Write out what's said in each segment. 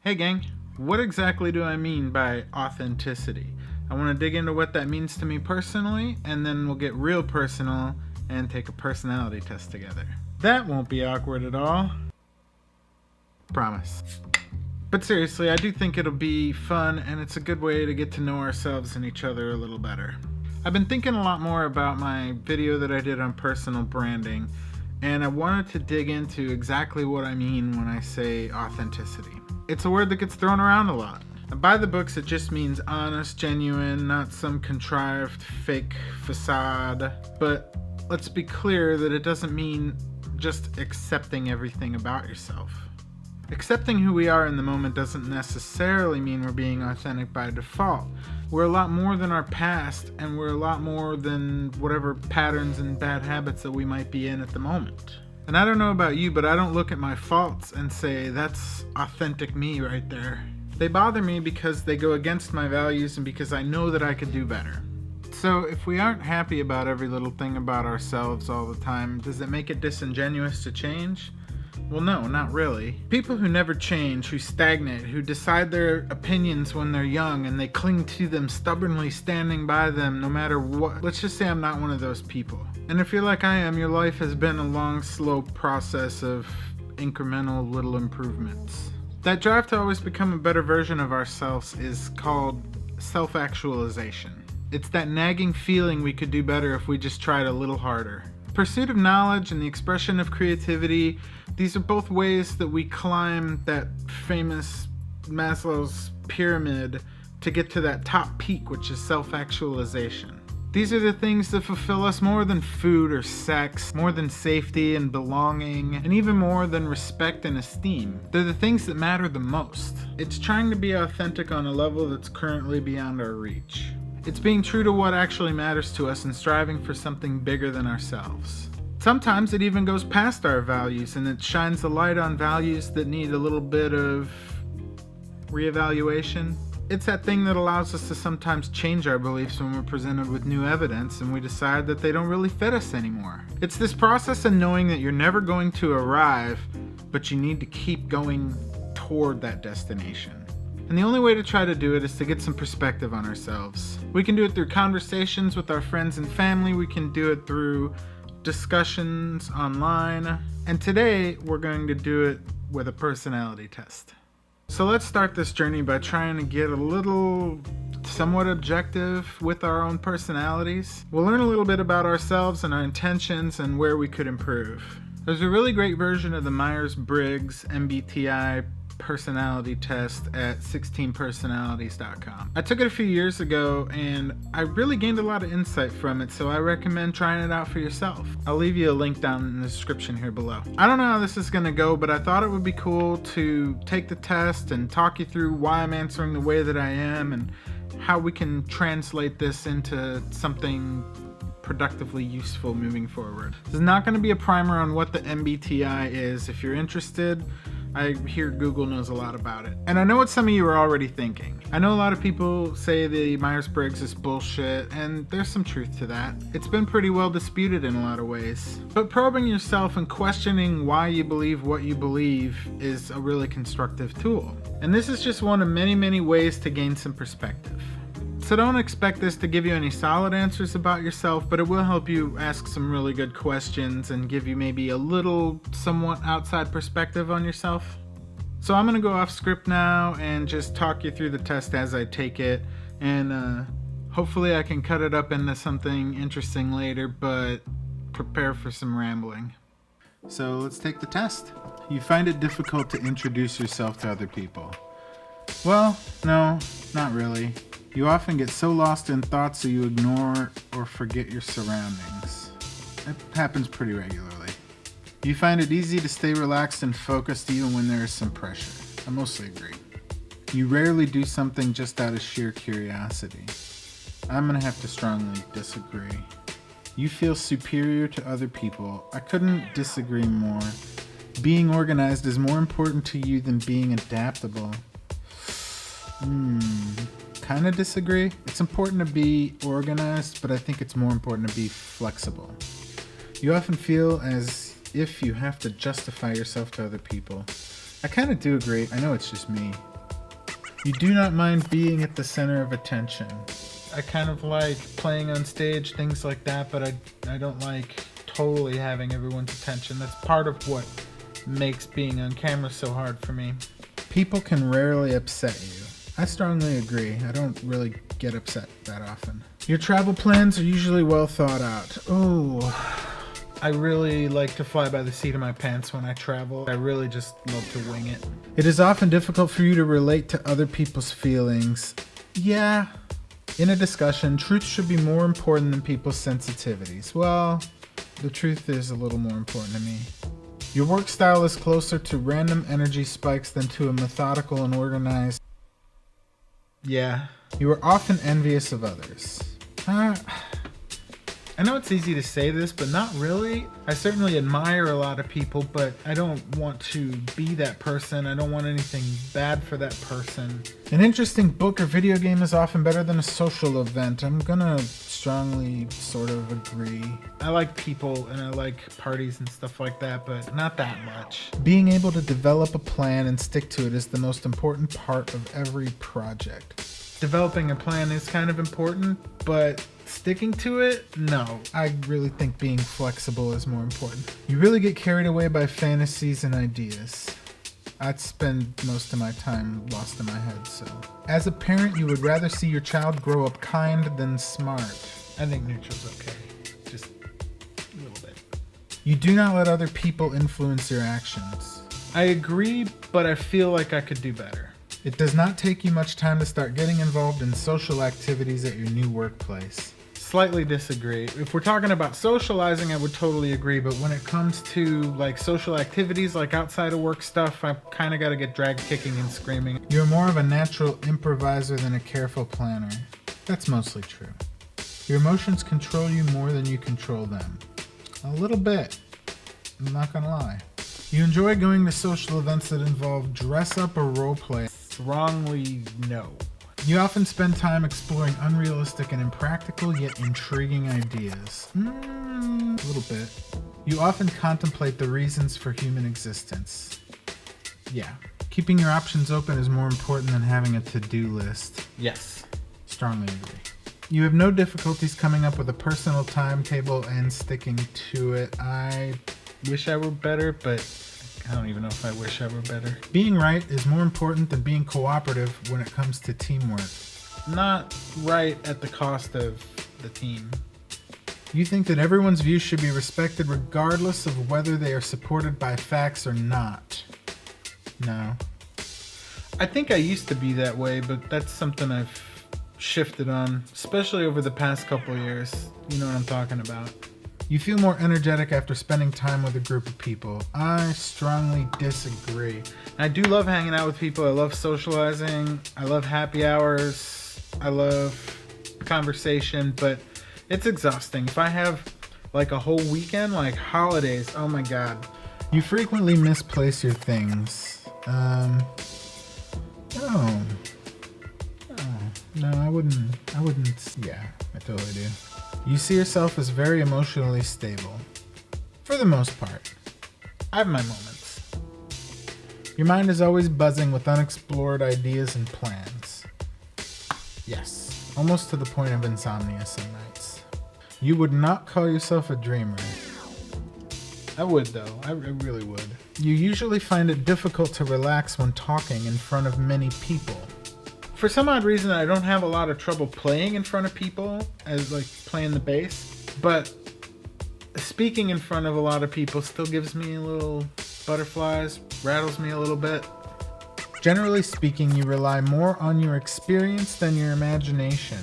Hey gang, what exactly do I mean by authenticity? I want to dig into what that means to me personally, and then we'll get real personal and take a personality test together. That won't be awkward at all. Promise. But seriously, I do think it'll be fun, and it's a good way to get to know ourselves and each other a little better. I've been thinking a lot more about my video that I did on personal branding, and I wanted to dig into exactly what I mean when I say authenticity. It's a word that gets thrown around a lot. And by the books, it just means honest, genuine, not some contrived fake facade. But let's be clear that it doesn't mean just accepting everything about yourself. Accepting who we are in the moment doesn't necessarily mean we're being authentic by default. We're a lot more than our past, and we're a lot more than whatever patterns and bad habits that we might be in at the moment. And I don't know about you, but I don't look at my faults and say, that's authentic me right there. They bother me because they go against my values and because I know that I could do better. So if we aren't happy about every little thing about ourselves all the time, does it make it disingenuous to change? Well, no, not really. People who never change, who stagnate, who decide their opinions when they're young and they cling to them, stubbornly standing by them no matter what. Let's just say I'm not one of those people. And if you're like I am, your life has been a long, slow process of incremental little improvements. That drive to always become a better version of ourselves is called self-actualization. It's that nagging feeling we could do better if we just tried a little harder. Pursuit of knowledge and the expression of creativity, these are both ways that we climb that famous Maslow's pyramid to get to that top peak, which is self-actualization. These are the things that fulfill us more than food or sex, more than safety and belonging, and even more than respect and esteem. They're the things that matter the most. It's trying to be authentic on a level that's currently beyond our reach. It's being true to what actually matters to us and striving for something bigger than ourselves. Sometimes it even goes past our values and it shines a light on values that need a little bit of reevaluation. It's that thing that allows us to sometimes change our beliefs when we're presented with new evidence and we decide that they don't really fit us anymore. It's this process of knowing that you're never going to arrive, but you need to keep going toward that destination. And the only way to try to do it is to get some perspective on ourselves. We can do it through conversations with our friends and family. We can do it through discussions online. And today, we're going to do it with a personality test. So let's start this journey by trying to get a little somewhat objective with our own personalities. We'll learn a little bit about ourselves and our intentions and where we could improve. There's a really great version of the Myers-Briggs MBTI personality test at 16personalities.com. I took it a few years ago and I really gained a lot of insight from it, so I recommend trying it out for yourself. I'll leave you a link down in the description here below. I don't know how this is going to go, but I thought it would be cool to take the test and talk you through why I'm answering the way that I am and how we can translate this into something productively useful moving forward. This is not going to be a primer on what the MBTI is. If you're interested, I hear Google knows a lot about it. And I know what some of you are already thinking. I know a lot of people say the Myers-Briggs is bullshit, and there's some truth to that. It's been pretty well disputed in a lot of ways. But probing yourself and questioning why you believe what you believe is a really constructive tool. And this is just one of many, many ways to gain some perspective. So don't expect this to give you any solid answers about yourself, but it will help you ask some really good questions and give you maybe a little somewhat outside perspective on yourself. So I'm going to go off script now and just talk you through the test as I take it, and hopefully I can cut it up into something interesting later, but prepare for some rambling. So let's take the test. You find it difficult to introduce yourself to other people. Well, no, not really. You often get so lost in thoughts that you ignore or forget your surroundings. It happens pretty regularly. You find it easy to stay relaxed and focused even when there is some pressure. I mostly agree. You rarely do something just out of sheer curiosity. I'm gonna have to strongly disagree. You feel superior to other people. I couldn't disagree more. Being organized is more important to you than being adaptable. Kind of disagree. It's important to be organized, but I think it's more important to be flexible. You often feel as if you have to justify yourself to other people. I kind of do agree. I know it's just me. You do not mind being at the center of attention. I kind of like playing on stage, things like that, but I don't like totally having everyone's attention. That's part of what makes being on camera so hard for me. People can rarely upset you. I strongly agree. I don't really get upset that often. Your travel plans are usually well thought out. Oh, I really like to fly by the seat of my pants when I travel. I really just love to wing it. It is often difficult for you to relate to other people's feelings. Yeah. In a discussion, truth should be more important than people's sensitivities. Well, the truth is a little more important to me. Your work style is closer to random energy spikes than to a methodical and organized. Yeah. You are often envious of others. I know it's easy to say this, but not really. I certainly admire a lot of people, but I don't want to be that person. I don't want anything bad for that person. An interesting book or video game is often better than a social event. I'm gonna strongly sort of agree. I like people and I like parties and stuff like that, but not that much. Being able to develop a plan and stick to it is the most important part of every project. Developing a plan is kind of important, but sticking to it? No. I really think being flexible is more important. You really get carried away by fantasies and ideas. I'd spend most of my time lost in my head, so. As a parent, you would rather see your child grow up kind than smart. I think neutral's okay. Just a little bit. You do not let other people influence your actions. I agree, but I feel like I could do better. It does not take you much time to start getting involved in social activities at your new workplace. Slightly disagree. If we're talking about socializing, I would totally agree, but when it comes to like social activities, like outside of work stuff, I kind of got to get dragged kicking and screaming. You're more of a natural improviser than a careful planner. That's mostly true. Your emotions control you more than you control them. A little bit. I'm not gonna lie. You enjoy going to social events that involve dress up or role play. Strongly no. You often spend time exploring unrealistic and impractical yet intriguing ideas. A little bit. You often contemplate the reasons for human existence. Yeah. Keeping your options open is more important than having a to-do list. Yes. Strongly agree. You have no difficulties coming up with a personal timetable and sticking to it. I wish I were better, but I don't even know if I wish I were better. Being right is more important than being cooperative when it comes to teamwork. Not right at the cost of the team. You think that everyone's views should be respected regardless of whether they are supported by facts or not. No. I think I used to be that way, but that's something I've shifted on, especially over the past couple years. You know what I'm talking about. You feel more energetic after spending time with a group of people. I strongly disagree. I do love hanging out with people. I love socializing. I love happy hours. I love conversation, but it's exhausting. If I have like a whole weekend, like holidays, oh my God. You frequently misplace your things. No, I wouldn't, yeah, I totally do. You see yourself as very emotionally stable. For the most part. I have my moments. Your mind is always buzzing with unexplored ideas and plans. Yes, almost to the point of insomnia some nights. You would not call yourself a dreamer. I would though, I really would. You usually find it difficult to relax when talking in front of many people. For some odd reason, I don't have a lot of trouble playing in front of people, as like playing the bass, but speaking in front of a lot of people still gives me a little butterflies, rattles me a little bit. Generally speaking, you rely more on your experience than your imagination.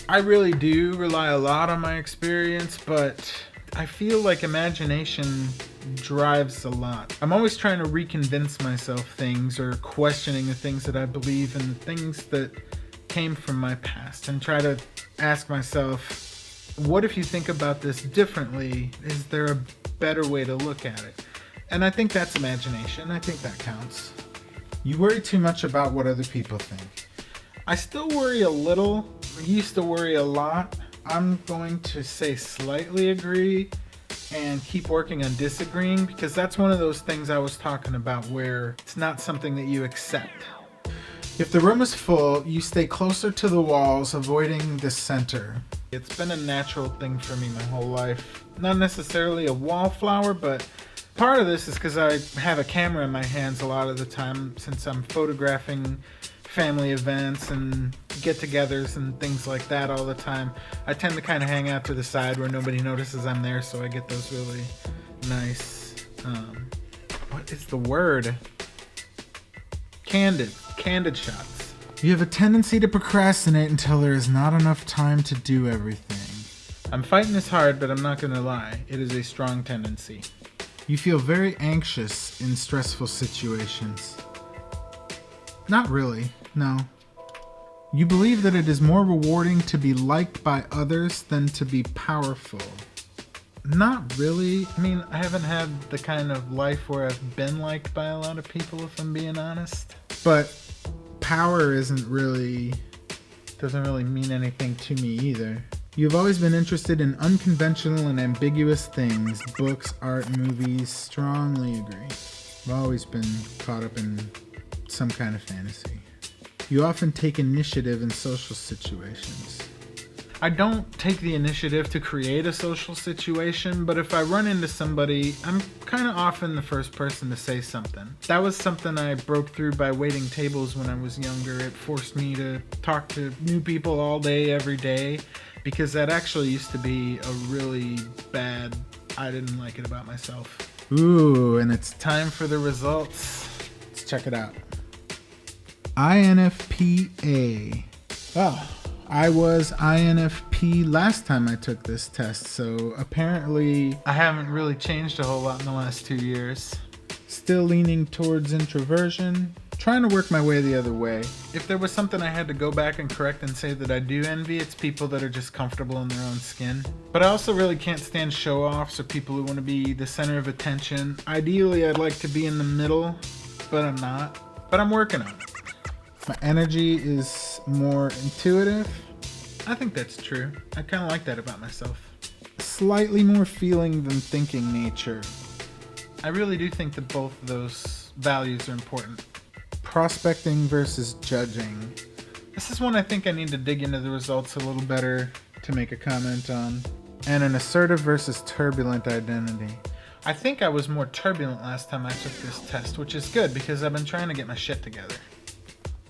I really do rely a lot on my experience, but I feel like imagination drives a lot. I'm always trying to reconvince myself things or questioning the things that I believe and the things that came from my past and try to ask myself, what if you think about this differently? Is there a better way to look at it? And I think that's imagination. I think that counts. You worry too much about what other people think. I still worry a little. I used to worry a lot. I'm going to say slightly agree and keep working on disagreeing, because that's one of those things I was talking about where it's not something that you accept. If the room is full, you stay closer to the walls, avoiding the center. It's been a natural thing for me my whole life. Not necessarily a wallflower, but part of this is because I have a camera in my hands a lot of the time since I'm photographing family events and get-togethers and things like that all the time. I tend to kind of hang out to the side where nobody notices I'm there, so I get those really nice, what is the word? Candid shots. You have a tendency to procrastinate until there is not enough time to do everything. I'm fighting this hard, but I'm not gonna lie. It is a strong tendency. You feel very anxious in stressful situations. Not really, no. You believe that it is more rewarding to be liked by others than to be powerful. Not really. I mean, I haven't had the kind of life where I've been liked by a lot of people, if I'm being honest. But power doesn't really mean anything to me either. You've always been interested in unconventional and ambiguous things. Books, art, movies. Strongly agree. I've always been caught up in some kind of fantasy. You often take initiative in social situations. I don't take the initiative to create a social situation, but if I run into somebody, I'm kind of often the first person to say something. That was something I broke through by waiting tables when I was younger. It forced me to talk to new people all day, every day, because that actually used to be a really bad, I didn't like it about myself. Ooh, and it's time for the results. Let's check it out. INFP-a. Oh. I was INFP last time I took this test, so apparently I haven't really changed a whole lot in the last 2 years. Still leaning towards introversion, trying to work my way the other way. If there was something I had to go back and correct and say that I do envy, it's people that are just comfortable in their own skin. But I also really can't stand show-offs or people who want to be the center of attention. Ideally, I'd like to be in the middle, but I'm not. But I'm working on it. My energy is more intuitive. I think that's true. I kind of like that about myself. Slightly more feeling than thinking nature. I really do think that both of those values are important. Prospecting versus judging. This is one I think I need to dig into the results a little better to make a comment on. And an assertive versus turbulent identity. I think I was more turbulent last time I took this test, which is good because I've been trying to get my shit together.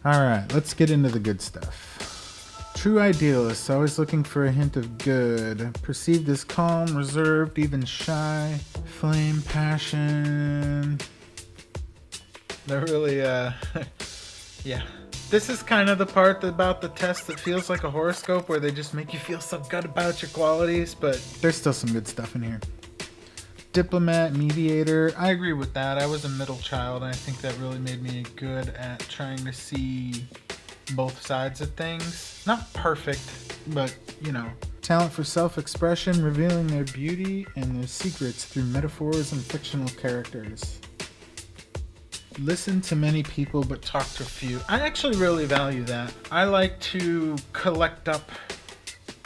Alright, let's get into the good stuff. True idealist, always looking for a hint of good. Perceived as calm, reserved, even shy. Flame, passion. They're really, yeah. This is kind of the part about the test that feels like a horoscope where they just make you feel so good about your qualities, but there's still some good stuff in here. Diplomat, mediator, I agree with that. I was a middle child, and I think that really made me good at trying to see both sides of things. Not perfect, but, you know. Talent for self-expression, revealing their beauty and their secrets through metaphors and fictional characters. Listen to many people, but talk to few. I actually really value that. I like to collect up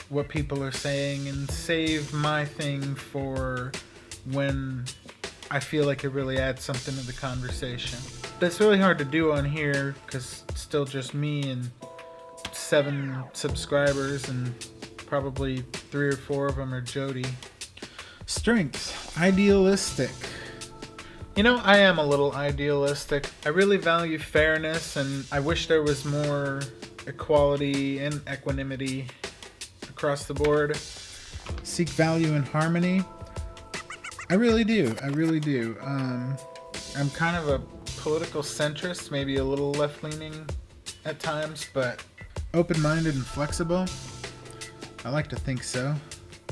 what people are saying and save my thing for when I feel like it really adds something to the conversation. That's really hard to do on here because it's still just me and 7 subscribers and probably 3 or 4 of them are Jody. Strength, idealistic. You know, I am a little idealistic. I really value fairness and I wish there was more equality and equanimity across the board. Seek value in harmony. I really do. I'm kind of a political centrist, maybe a little left-leaning at times, but open-minded and flexible. I like to think so.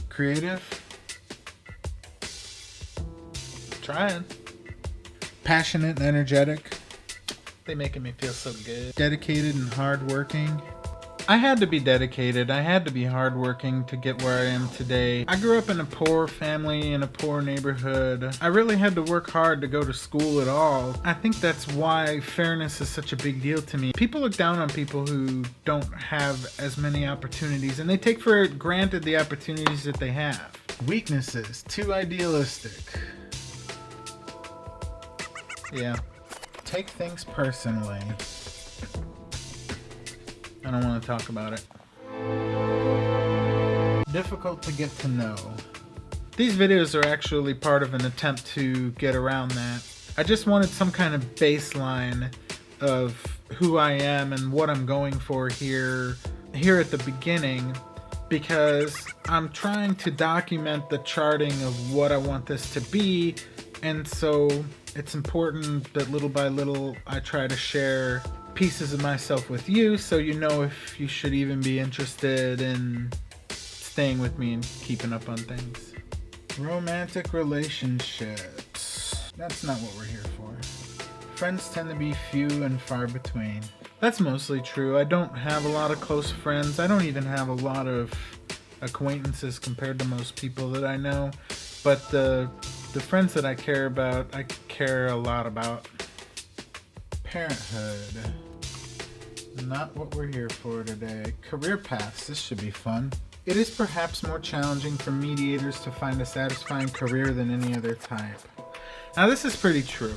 Creative. Trying. Passionate and energetic. They making me feel so good. Dedicated and hardworking. I had to be dedicated. I had to be hardworking to get where I am today. I grew up in a poor family in a poor neighborhood. I really had to work hard to go to school at all. I think that's why fairness is such a big deal to me. People look down on people who don't have as many opportunities, and they take for granted the opportunities that they have. Weaknesses, too idealistic. Yeah. Take things personally. I don't want to talk about it. Difficult to get to know. These videos are actually part of an attempt to get around that. I just wanted some kind of baseline of who I am and what I'm going for here at the beginning, because I'm trying to document the charting of what I want this to be, and so it's important that little by little I try to share pieces of myself with you, so you know if you should even be interested in staying with me and keeping up on things. Romantic relationships. That's not what we're here for. Friends tend to be few and far between. That's mostly true. I don't have a lot of close friends. I don't even have a lot of acquaintances compared to most people that I know. But the friends that I care about, I care a lot about. Parenthood. Not what we're here for today. Career paths. This should be fun. It is perhaps more challenging for mediators to find a satisfying career than any other type. Now, this is pretty true.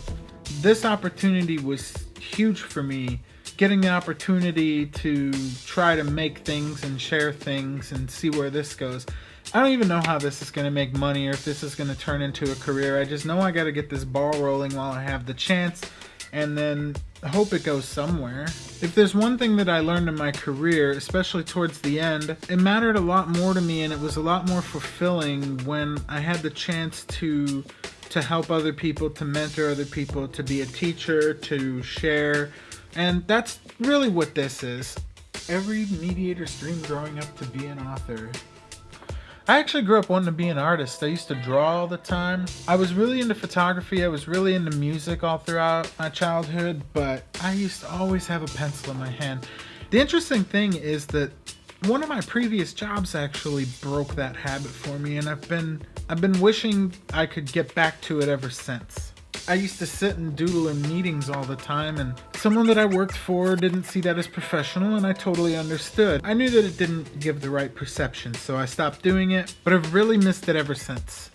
This opportunity was huge for me, getting the opportunity to try to make things and share things and see where this goes. I don't even know how this is going to make money or if this is going to turn into a career. I just know I got to get this ball rolling while I have the chance, and then I hope it goes somewhere. If there's one thing that I learned in my career, especially towards the end, it mattered a lot more to me, and it was a lot more fulfilling when I had the chance to help other people, to mentor other people, to be a teacher, to share. And that's really what this is. Every mediator's dream growing up to be an author. I actually grew up wanting to be an artist. I used to draw all the time. I was really into photography. I was really into music all throughout my childhood, but I used to always have a pencil in my hand. The interesting thing is that one of my previous jobs actually broke that habit for me, and I've been wishing I could get back to it ever since. I used to sit and doodle in meetings all the time, and someone that I worked for didn't see that as professional, and I totally understood. I knew that it didn't give the right perception, so I stopped doing it, but I've really missed it ever since.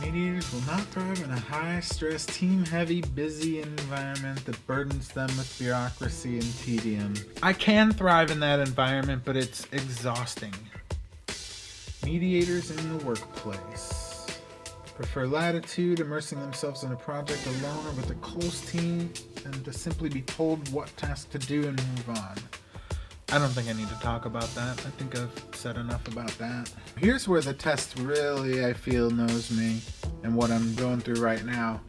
Mediators will not thrive in a high-stress, team-heavy, busy environment that burdens them with bureaucracy and tedium. I can thrive in that environment, but it's exhausting. Mediators in the workplace prefer latitude, immersing themselves in a project alone or with a close team, and to simply be told what task to do and move on. I don't think I need to talk about that. I think I've said enough about that. Here's where the test really, I feel, knows me and what I'm going through right now.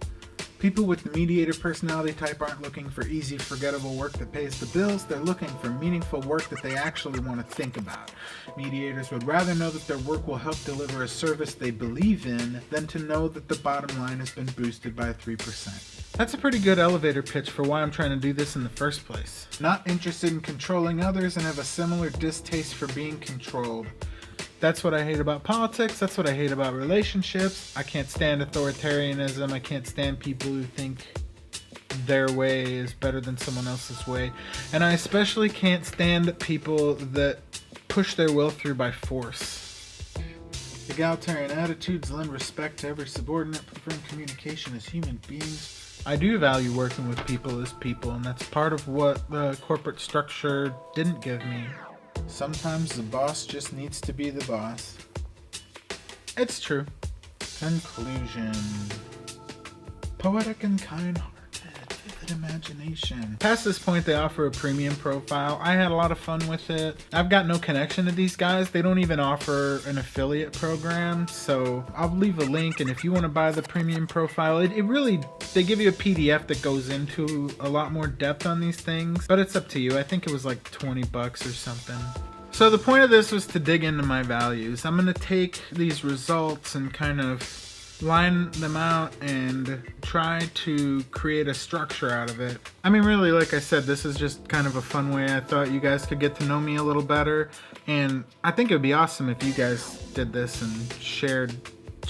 People with the mediator personality type aren't looking for easy, forgettable work that pays the bills. They're looking for meaningful work that they actually want to think about. Mediators would rather know that their work will help deliver a service they believe in than to know that the bottom line has been boosted by 3%. That's a pretty good elevator pitch for why I'm trying to do this in the first place. Not interested in controlling others and have a similar distaste for being controlled. That's what I hate about politics. That's what I hate about relationships. I can't stand authoritarianism. I can't stand people who think their way is better than someone else's way. And I especially can't stand people that push their will through by force. Egalitarian attitudes lend respect to every subordinate, preferring communication as human beings. I do value working with people as people, and that's part of what the corporate structure didn't give me. Sometimes the boss just needs to be the boss. It's true. Conclusion. Poetic and kind-hearted, vivid imagination. Past this point, they offer a premium profile. I had a lot of fun with it. I've got no connection to these guys. They don't even offer an affiliate program, so I'll leave a link, and if you want to buy the premium profile, it really, they give you a PDF that goes into a lot more depth on these things, but it's up to you. I think it was like $20 or something. So the point of this was to dig into my values. I'm going to take these results and kind of line them out and try to create a structure out of it. I mean, really, like I said, this is just kind of a fun way I thought you guys could get to know me a little better, and I think it would be awesome if you guys did this and shared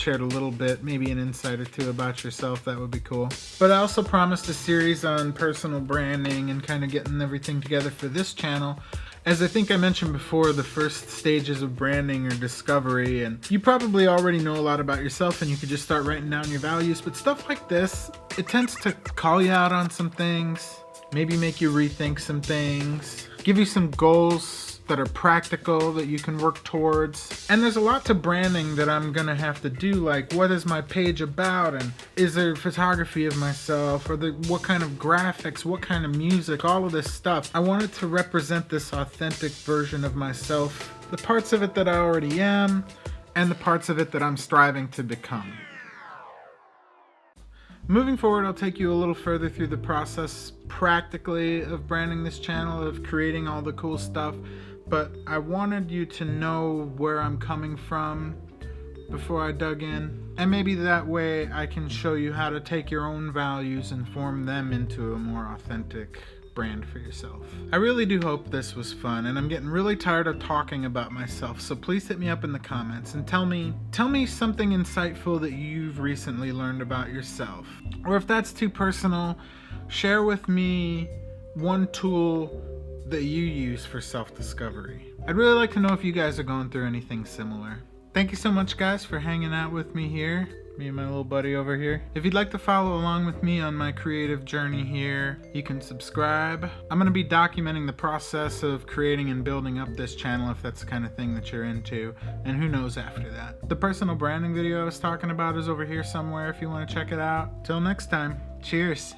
a little bit, maybe an insight or two about yourself. That would be cool. But I also promised a series on personal branding and kind of getting everything together for this channel. As I think I mentioned before, the first stages of branding are discovery, and you probably already know a lot about yourself and you could just start writing down your values, but stuff like this, it tends to call you out on some things, maybe make you rethink some things. give you some goals that are practical that you can work towards. And there's a lot to branding that I'm gonna have to do, like what is my page about, and is there photography of myself, or what kind of graphics, what kind of music, all of this stuff. I wanted to represent this authentic version of myself, the parts of it that I already am, and the parts of it that I'm striving to become. Moving forward, I'll take you a little further through the process practically of branding this channel, of creating all the cool stuff, but I wanted you to know where I'm coming from before I dug in, and maybe that way I can show you how to take your own values and form them into a more authentic brand for yourself. I really do hope this was fun, and I'm getting really tired of talking about myself, so please hit me up in the comments and tell me something insightful that you've recently learned about yourself. Or if that's too personal, share with me one tool that you use for self-discovery. I'd really like to know if you guys are going through anything similar. Thank you so much, guys, for hanging out with me here, me and my little buddy over here. If you'd like to follow along with me on my creative journey here, you can subscribe. I'm going to be documenting the process of creating and building up this channel if that's the kind of thing that you're into, and who knows after that. The personal branding video I was talking about is over here somewhere if you want to check it out. Till next time, cheers.